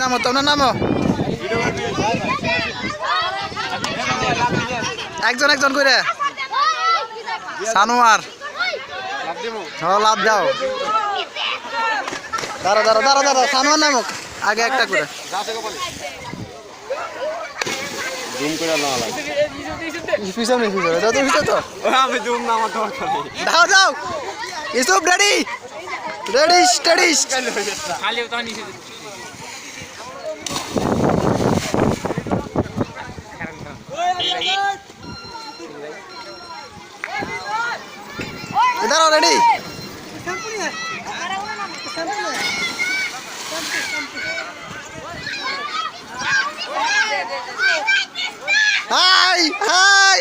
নামো তোমরা নামো একজন একজন করে সানোয়ার লাভ দাও দাঁড়া দাঁড়া দাঁড়া দাঁড়া সানোয়ার নামুক আগে একটা করে পিছনে তো দাও দাও ইসুফ রেডি রেডি স্টাডি দাঁড়াও রেডি হাই হাই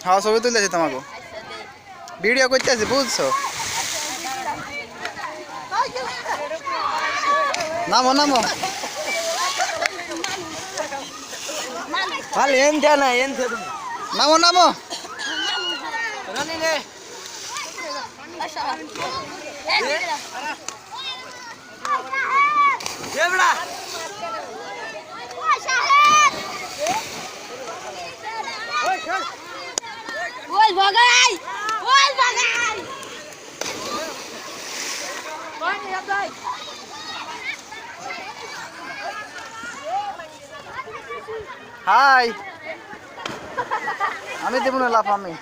হ্যাঁ ছবি তুলতেছি তোমাকে ভিডিও করতেছি বুঝছো নামো নামো নামো নামো হাই আমি দেবো না লাফ আমি